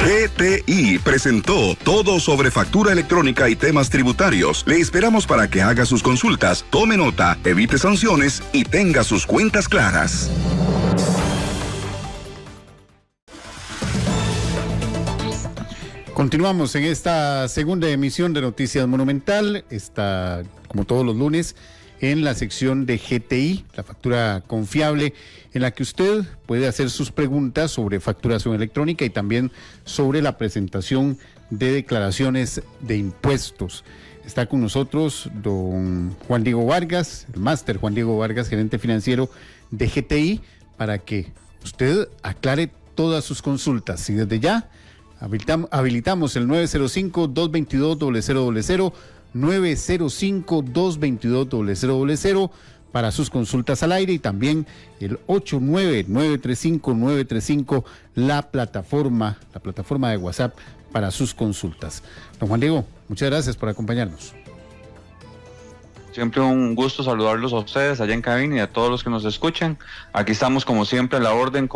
GTI presentó todo sobre factura electrónica y temas tributarios. Le esperamos para que haga sus consultas, tome nota, evite sanciones y tenga sus cuentas claras. Continuamos en esta segunda emisión de Noticias Monumental. Está, como todos los lunes, en la sección de GTI, la factura confiable, en la que usted puede hacer sus preguntas sobre facturación electrónica y también sobre la presentación de declaraciones de impuestos. Está con nosotros don Juan Diego Vargas, el máster Juan Diego Vargas, gerente financiero de GTI, para que usted aclare todas sus consultas. Y desde ya habilitamos el 905-222-0000, 905-222-0000 para sus consultas al aire, y también el 899-935-935, la plataforma de WhatsApp para sus consultas. Don Juan Diego, muchas gracias por acompañarnos. Siempre un gusto saludarlos a ustedes allá en cabina y a todos los que nos escuchan. Aquí estamos como siempre a la orden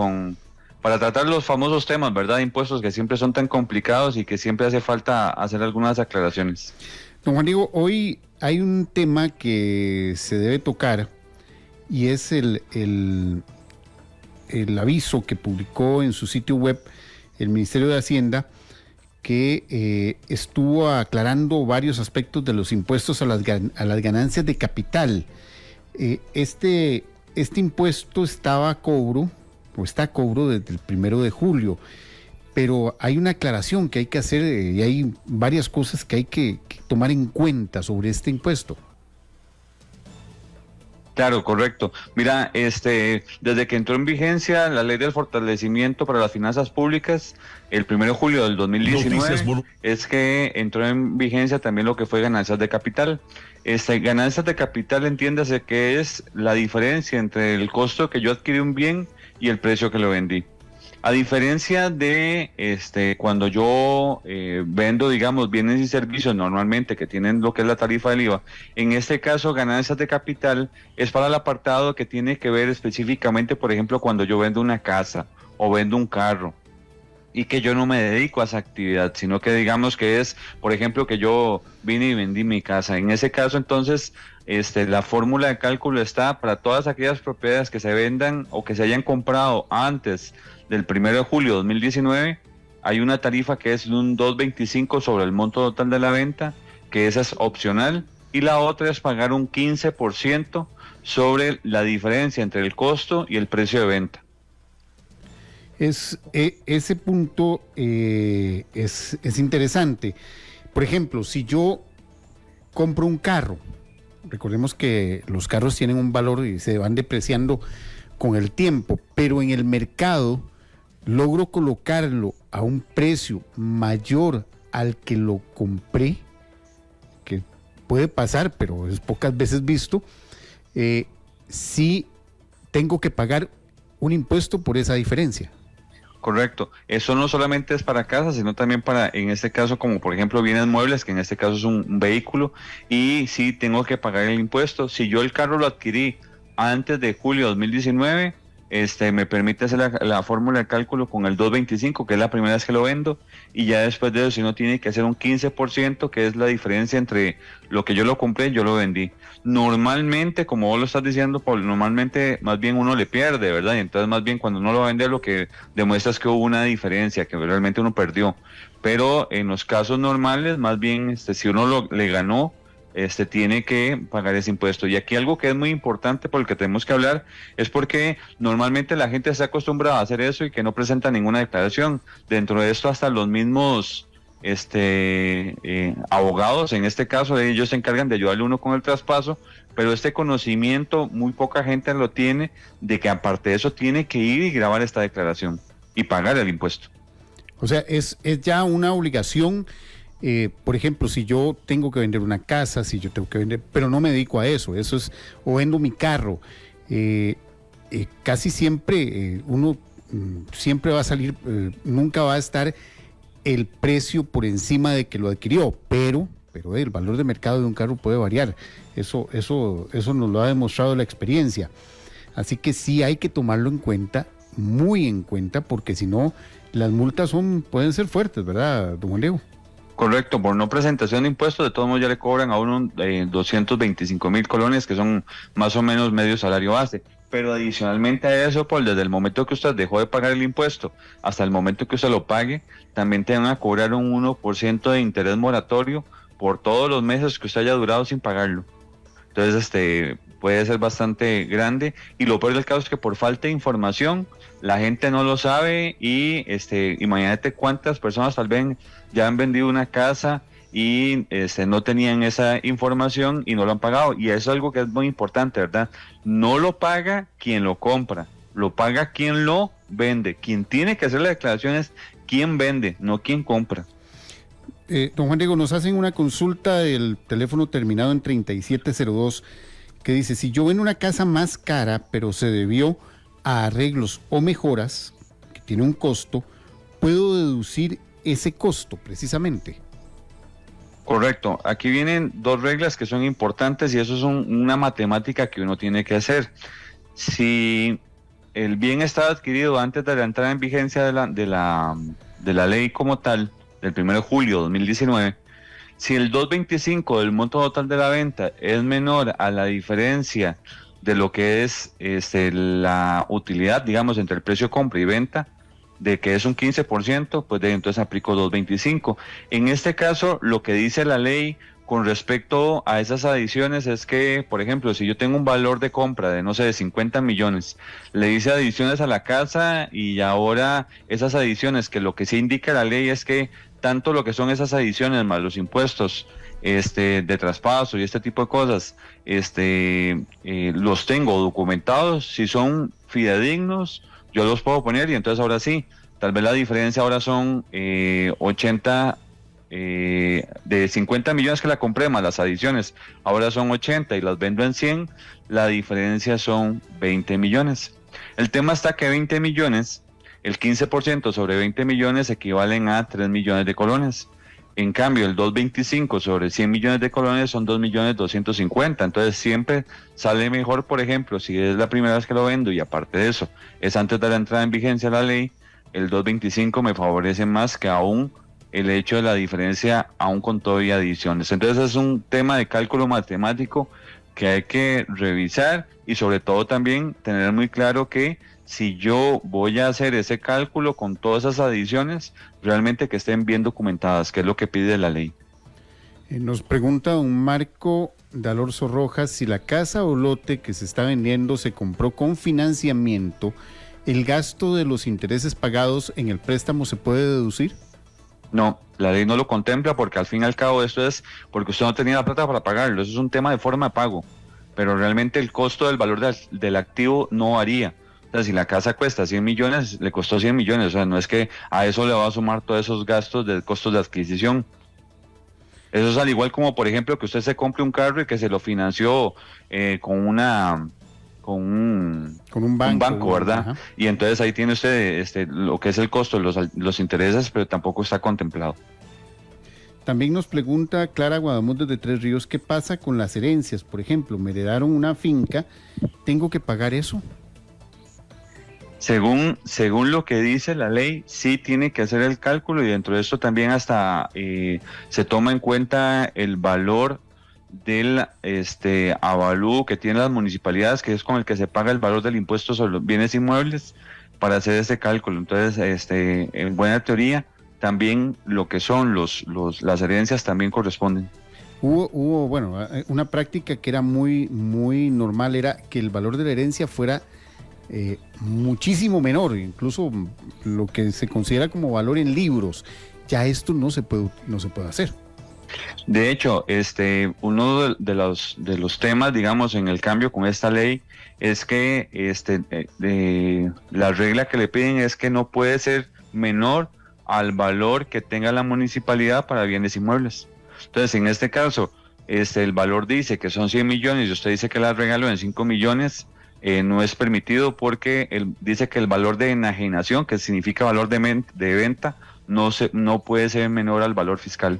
para tratar los famosos temas, ¿verdad? De impuestos que siempre son tan complicados y que siempre hace falta hacer algunas aclaraciones. Don Juan Diego, hoy hay un tema que se debe tocar y es el aviso que publicó en su sitio web el Ministerio de Hacienda, que estuvo aclarando varios aspectos de los impuestos a las ganancias de capital. Este impuesto está a cobro desde el 1 de julio, pero hay una aclaración que hay que hacer y hay varias cosas que hay que tomar en cuenta sobre este impuesto. Claro, correcto. Mira, desde que entró en vigencia la Ley del Fortalecimiento para las Finanzas Públicas, el 1 de julio del 2019, es que entró en vigencia también lo que fue ganancias de capital. Ganancias de capital, entiéndase que es la diferencia entre el costo que yo adquirí un bien y el precio que lo vendí. A diferencia de cuando yo vendo, digamos, bienes y servicios normalmente que tienen lo que es la tarifa del IVA, en este caso ganancias de capital es para el apartado que tiene que ver específicamente, por ejemplo, cuando yo vendo una casa o vendo un carro y que yo no me dedico a esa actividad, sino que digamos que es, por ejemplo, que yo vine y vendí mi casa. En ese caso, entonces, la fórmula de cálculo está para todas aquellas propiedades que se vendan o que se hayan comprado antes del 1 de julio de 2019, hay una tarifa que es un 2.25 sobre el monto total de la venta, que esa es opcional, y la otra es pagar un 15% sobre la diferencia entre el costo y el precio de venta. Ese punto es interesante. Por ejemplo, si yo compro un carro, recordemos que los carros tienen un valor y se van depreciando con el tiempo, pero en el mercado logro colocarlo a un precio mayor al que lo compré, que puede pasar, pero es pocas veces visto, sí tengo que pagar un impuesto por esa diferencia. Correcto. Eso no solamente es para casas, sino también para, en este caso, como por ejemplo bienes muebles, que en este caso es un vehículo, y sí tengo que pagar el impuesto. Si yo el carro lo adquirí antes de julio de 2019, me permite hacer la fórmula de cálculo con el 2.25, que es la primera vez que lo vendo, y ya después de eso, si no, tiene que hacer un 15%, que es la diferencia entre lo que yo lo compré y yo lo vendí. Normalmente, como vos lo estás diciendo, Paul, normalmente más bien uno le pierde, ¿verdad? Y entonces más bien cuando uno lo vende, lo que demuestra es que hubo una diferencia, que realmente uno perdió. Pero en los casos normales, más bien, si uno le ganó, tiene que pagar ese impuesto. Y aquí algo que es muy importante por el que tenemos que hablar es porque normalmente la gente está acostumbrada a hacer eso y que no presenta ninguna declaración. Dentro de esto hasta los mismos abogados, en este caso ellos se encargan de ayudarle a uno con el traspaso, pero este conocimiento muy poca gente lo tiene, de que aparte de eso tiene que ir y grabar esta declaración y pagar el impuesto. O sea, es ya una obligación. Por ejemplo, si yo tengo que vender una casa, si yo tengo que vender, pero no me dedico a eso es, o vendo mi carro, casi siempre uno siempre va a salir, nunca va a estar el precio por encima de que lo adquirió, pero el valor de mercado de un carro puede variar, eso nos lo ha demostrado la experiencia, así que sí hay que tomarlo en cuenta muy en cuenta, porque si no, las multas pueden ser fuertes, ¿verdad, don Juan Diego? Correcto, por no presentación de impuestos, de todos modos ya le cobran a uno 225,000 colones, que son más o menos medio salario base. Pero adicionalmente a eso, Paul, desde el momento que usted dejó de pagar el impuesto hasta el momento que usted lo pague, también te van a cobrar un 1% de interés moratorio por todos los meses que usted haya durado sin pagarlo. Entonces, puede ser bastante grande, y lo peor del caso es que por falta de información la gente no lo sabe, y imagínate cuántas personas tal vez ya han vendido una casa y no tenían esa información y no lo han pagado, y eso es algo que es muy importante, ¿verdad? No lo paga quien lo compra, lo paga quien lo vende. Quien tiene que hacer la declaración es quien vende, no quien compra. Don Juan Diego, nos hacen una consulta del teléfono terminado en 3702 que dice: si yo vendo una casa más cara pero se debió a arreglos o mejoras que tiene un costo, ¿puedo deducir ese costo precisamente? Correcto, aquí vienen dos reglas que son importantes, y eso es una matemática que uno tiene que hacer. Si el bien estaba adquirido antes de la entrada en vigencia de la ley como tal, del 1 de julio de 2019, si el 2.25 del monto total de la venta es menor a la diferencia de lo que es la utilidad, digamos, entre el precio de compra y venta, de que es un 15%, pues entonces aplico 2.25. En este caso, lo que dice la ley con respecto a esas adiciones es que, por ejemplo, si yo tengo un valor de compra de, no sé, de 50 millones, le hice adiciones a la casa, y ahora esas adiciones, que lo que sí indica la ley es que tanto lo que son esas adiciones más los impuestos de traspaso y este tipo de cosas, los tengo documentados, si son fidedignos, yo los puedo poner, y entonces ahora sí, tal vez la diferencia ahora son 80, de 50 millones que la compré más las adiciones, ahora son 80 y las vendo en 100, la diferencia son 20 millones. El tema está que 20 millones, el 15% sobre 20 millones equivalen a 3 millones de colones. En cambio, el 2.25 sobre 100 millones de colones son 2.250.000. Entonces siempre sale mejor, por ejemplo, si es la primera vez que lo vendo y aparte de eso es antes de la entrada en vigencia de la ley, el 2.25 me favorece más que aún el hecho de la diferencia, aún con todo y adiciones. Entonces es un tema de cálculo matemático que hay que revisar, y sobre todo también tener muy claro que si yo voy a hacer ese cálculo con todas esas adiciones, realmente que estén bien documentadas, que es lo que pide la ley. Nos pregunta un Marco de Alorzo Rojas: si la casa o lote que se está vendiendo se compró con financiamiento, ¿el gasto de los intereses pagados en el préstamo se puede deducir? No, la ley no lo contempla, porque al fin y al cabo esto es porque usted no tenía la plata para pagarlo. Eso es un tema de forma de pago, pero realmente el costo del valor del activo no varía. O sea, si la casa cuesta 100 millones, le costó 100 millones. O sea, no es que a eso le va a sumar todos esos gastos de costos de adquisición. Eso es al igual como, por ejemplo, que usted se compre un carro y que se lo financió con un banco, ¿verdad? Ajá. Y entonces ahí tiene usted lo que es el costo, los intereses, pero tampoco está contemplado. También nos pregunta Clara Guadamuz desde Tres Ríos: ¿qué pasa con las herencias? Por ejemplo, me heredaron una finca, ¿tengo que pagar eso? Según lo que dice la ley, sí tiene que hacer el cálculo, y dentro de esto también hasta se toma en cuenta el valor del avalúo que tienen las municipalidades, que es con el que se paga el valor del impuesto sobre los bienes inmuebles, para hacer ese cálculo. Entonces, en buena teoría, también lo que son las herencias también corresponden. Hubo una práctica que era muy, muy normal, era que el valor de la herencia fuera muchísimo menor, incluso lo que se considera como valor en libros. Ya esto no se puede hacer. De hecho, uno de los temas, digamos, en el cambio con esta ley es que la regla que le piden es que no puede ser menor al valor que tenga la municipalidad para bienes inmuebles. Entonces, en este caso, el valor dice que son 100 millones y usted dice que la regaló en 5 millones, no es permitido, porque dice que el valor de enajenación, que significa valor de venta, no puede ser menor al valor fiscal.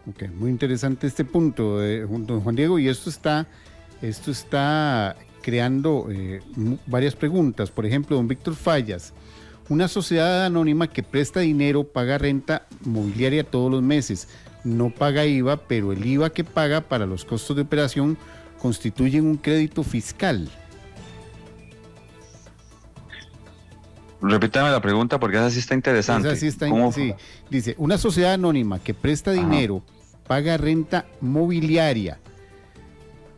Ok, muy interesante este punto, don Juan Diego, y esto está creando varias preguntas. Por ejemplo, don Víctor Fallas, una sociedad anónima que presta dinero paga renta mobiliaria todos los meses, no paga IVA, pero el IVA que paga para los costos de operación constituyen un crédito fiscal. Repítame la pregunta porque esa sí está interesante. Esa sí está, sí. Dice, una sociedad anónima que presta dinero, paga renta mobiliaria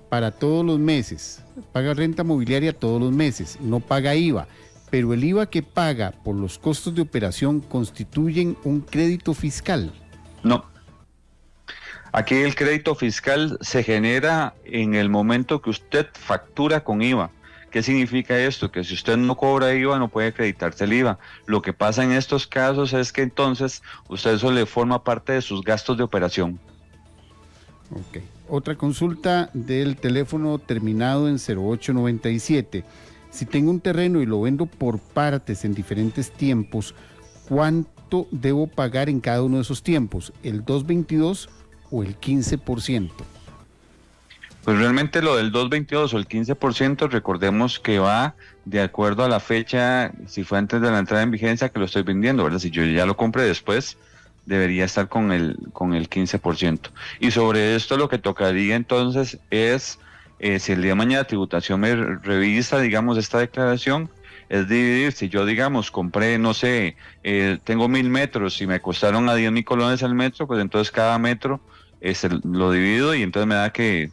para todos los meses, paga renta mobiliaria todos los meses, no paga IVA, pero el IVA que paga por los costos de operación constituyen un crédito fiscal. No. Aquí el crédito fiscal se genera en el momento que usted factura con IVA. ¿Qué significa esto? Que si usted no cobra IVA, no puede acreditarse el IVA. Lo que pasa en estos casos es que entonces usted eso le forma parte de sus gastos de operación. Ok. Otra consulta del teléfono terminado en 0897. Si tengo un terreno y lo vendo por partes en diferentes tiempos, ¿cuánto debo pagar en cada uno de esos tiempos? ¿El 2.22 o el 15%? Pues realmente lo del 2.22 o el 15%, recordemos que va de acuerdo a la fecha, si fue antes de la entrada en vigencia que lo estoy vendiendo, ¿verdad? Si yo ya lo compré después, debería estar con el 15%. Y sobre esto lo que tocaría entonces es, si el día de mañana tributación me revisa, digamos, esta declaración, es dividir, si yo, digamos, compré, no sé, tengo 1.000 metros y me costaron a 10.000 colones el metro, pues entonces cada metro lo divido y entonces me da que,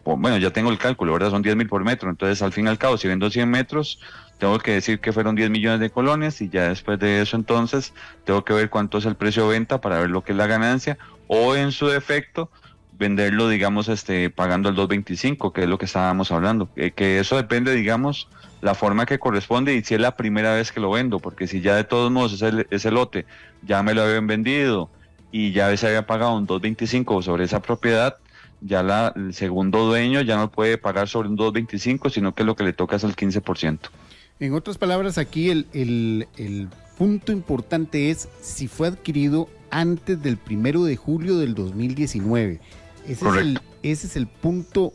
bueno, ya tengo el cálculo, ¿verdad? Son 10.000 por metro, entonces al fin y al cabo, si vendo 100 metros, tengo que decir que fueron 10 millones de colones y ya después de eso entonces tengo que ver cuánto es el precio de venta para ver lo que es la ganancia, o en su defecto, venderlo, digamos, pagando el 2.25, que es lo que estábamos hablando, que eso depende, digamos, la forma que corresponde y si es la primera vez que lo vendo, porque si ya de todos modos ese lote ya me lo habían vendido y ya se había pagado un 2.25 sobre esa propiedad, ya el segundo dueño ya no puede pagar sobre un 2.25, sino que lo que le toca es el 15%. En otras palabras, aquí el punto importante es si fue adquirido antes del 1 de julio del 2019. Ese es el punto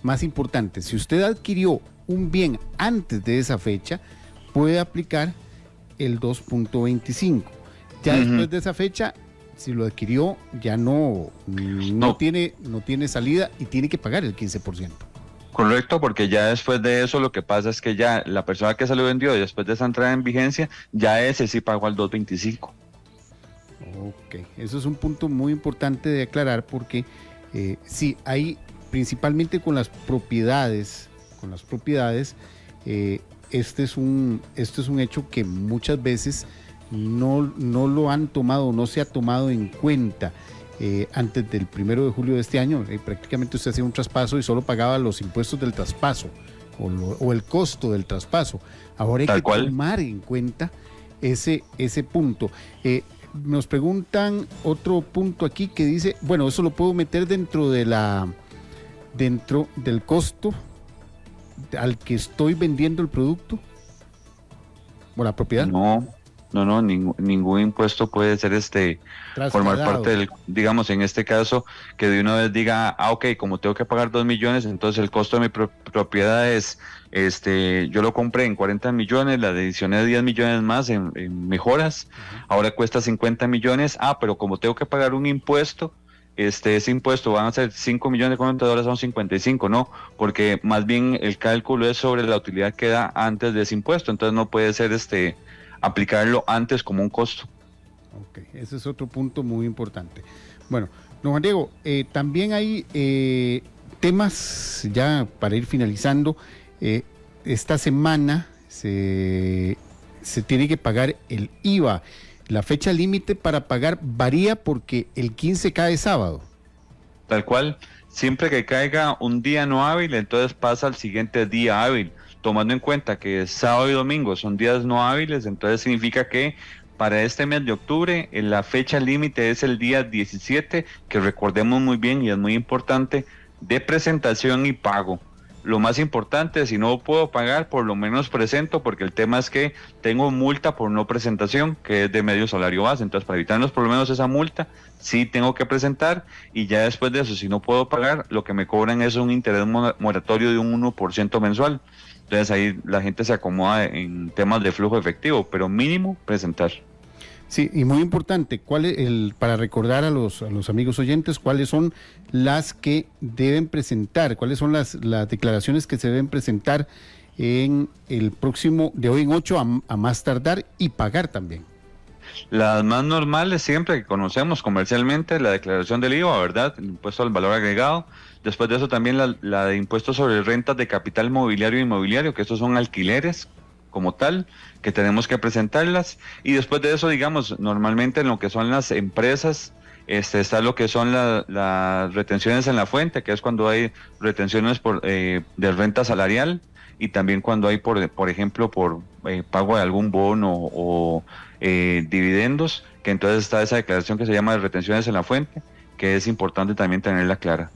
más importante. Si usted adquirió un bien antes de esa fecha, puede aplicar el 2.25. Ya después de esa fecha, si lo adquirió, ya no tiene salida y tiene que pagar el 15%. Correcto, porque ya después de eso lo que pasa es que ya la persona que se lo vendió después de esa entrada en vigencia, ya ese sí pagó al 2.25. Ok, eso es un punto muy importante de aclarar porque sí, hay principalmente con las propiedades, este es un hecho que muchas veces no lo han tomado, no se ha tomado en cuenta. Antes del 1 de julio de este año, prácticamente usted hacía un traspaso y solo pagaba los impuestos del traspaso o el costo del traspaso. Ahora hay que tomar en cuenta ese punto. Nos preguntan otro punto aquí que dice, bueno, eso lo puedo meter dentro del costo al que estoy vendiendo el producto o la propiedad. No, ningún impuesto puede ser formar parte del, digamos, en este caso, que de una vez diga, ok, como tengo que pagar 2 millones, entonces el costo de mi propiedad es, yo lo compré en 40 millones, la adicioné 10 millones más en mejoras, ahora cuesta 50 millones, pero como tengo que pagar un impuesto, ese impuesto van a ser 5 millones, ¿cuánto ahora son 55? No, porque más bien el cálculo es sobre la utilidad que da antes de ese impuesto, entonces no puede ser aplicarlo antes como un costo. Ok, ese es otro punto muy importante. Bueno, don Juan Diego, también hay temas ya para ir finalizando. Esta semana se tiene que pagar el IVA. La fecha límite para pagar varía porque el 15 cae sábado. Tal cual, siempre que caiga un día no hábil, entonces pasa al siguiente día hábil. Tomando en cuenta que sábado y domingo son días no hábiles, entonces significa que para este mes de octubre la fecha límite es el día 17, que recordemos muy bien y es muy importante, de presentación y pago. lo más importante, si no puedo pagar, por lo menos presento, porque el tema es que tengo multa por no presentación, que es de medio salario base. Entonces, para evitarnos por lo menos esa multa, sí tengo que presentar, y ya después de eso, si no puedo pagar, lo que me cobran es un interés moratorio de un 1% mensual. Entonces ahí la gente se acomoda en temas de flujo efectivo, pero mínimo presentar. Sí, y muy importante, para recordar a los amigos oyentes, cuáles son las que deben presentar, cuáles son las declaraciones que se deben presentar en el próximo, de hoy en 8 a más tardar, y pagar también. Las más normales siempre que conocemos comercialmente, la declaración del IVA, ¿verdad? El impuesto al valor agregado. Después de eso también la de impuestos sobre rentas de capital mobiliario e inmobiliario, que estos son alquileres como tal, que tenemos que presentarlas. Y después de eso, digamos, normalmente en lo que son las empresas, está lo que son las retenciones en la fuente, que es cuando hay retenciones de renta salarial, y también cuando hay, por ejemplo, por pago de algún bono o dividendos, que entonces está esa declaración que se llama de retenciones en la fuente, que es importante también tenerla clara.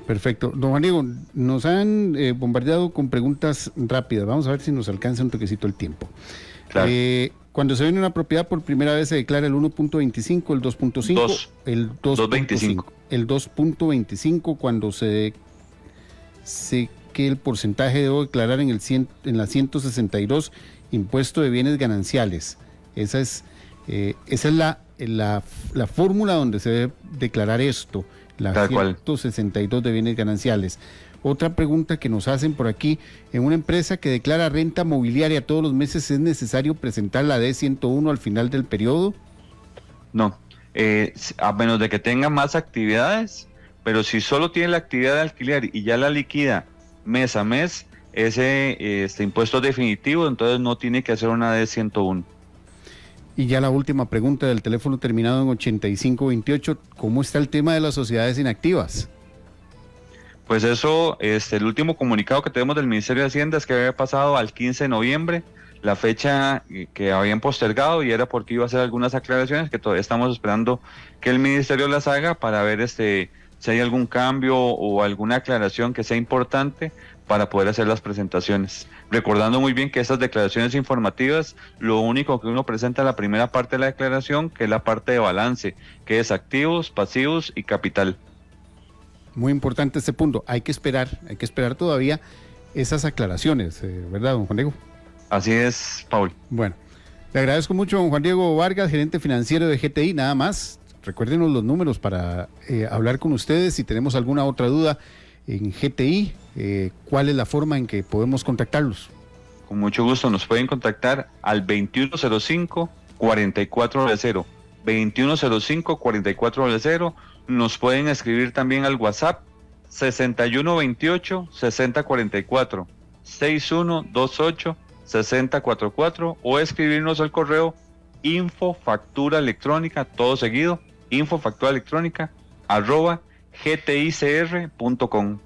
Perfecto. Don Juan Diego, nos han bombardeado con preguntas rápidas. Vamos a ver si nos alcanza un toquecito el tiempo. Claro. Cuando se vende una propiedad por primera vez, se declara el 1.25, el 2.5, el 2.25. El 2.25 cuando se que el porcentaje debo declarar en la 162, impuesto de bienes gananciales. Esa es la fórmula donde se debe declarar esto. La 162 de bienes gananciales. Otra pregunta que nos hacen por aquí: en una empresa que declara renta mobiliaria todos los meses, ¿es necesario presentar la D101 al final del periodo? No, a menos de que tenga más actividades, pero si solo tiene la actividad de alquiler y ya la liquida mes a mes, ese impuesto definitivo, entonces no tiene que hacer una D101. Y ya la última pregunta del teléfono terminado en 8528, ¿cómo está el tema de las sociedades inactivas? Pues eso, el último comunicado que tenemos del Ministerio de Hacienda es que había pasado al 15 de noviembre, la fecha que habían postergado, y era porque iba a hacer algunas aclaraciones que todavía estamos esperando que el Ministerio las haga para ver si hay algún cambio o alguna aclaración que sea importante para poder hacer las presentaciones. Recordando muy bien que estas declaraciones informativas, lo único que uno presenta es la primera parte de la declaración, que es la parte de balance, que es activos, pasivos y capital. Muy importante este punto. Hay que esperar todavía esas aclaraciones, ¿verdad, don Juan Diego? Así es, Paul. Bueno, le agradezco mucho a don Juan Diego Vargas, gerente financiero de GTI. Nada más, recuérdenos los números para hablar con ustedes. Si tenemos alguna otra duda en GTI, ¿cuál es la forma en que podemos contactarlos? Con mucho gusto, nos pueden contactar al 2105-4400, 2105-4400. Nos pueden escribir también al WhatsApp 6128-6044, 6128-6044, o escribirnos al correo infofacturaelectrónica, todo seguido, infofacturaelectrónica@gticr.com.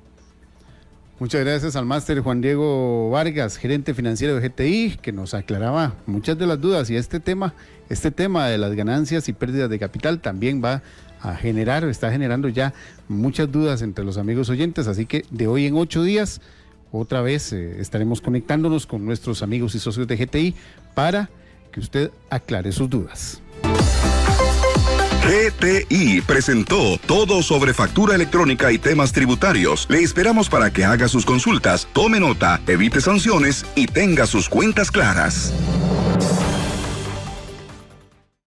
Muchas gracias al máster Juan Diego Vargas, gerente financiero de GTI, que nos aclaraba muchas de las dudas, y este tema de las ganancias y pérdidas de capital también va a generar, está generando ya muchas dudas entre los amigos oyentes, así que de hoy en 8 días otra vez estaremos conectándonos con nuestros amigos y socios de GTI para que usted aclare sus dudas. GTI presentó Todo sobre Factura Electrónica y Temas Tributarios. Le esperamos para que haga sus consultas, tome nota, evite sanciones y tenga sus cuentas claras.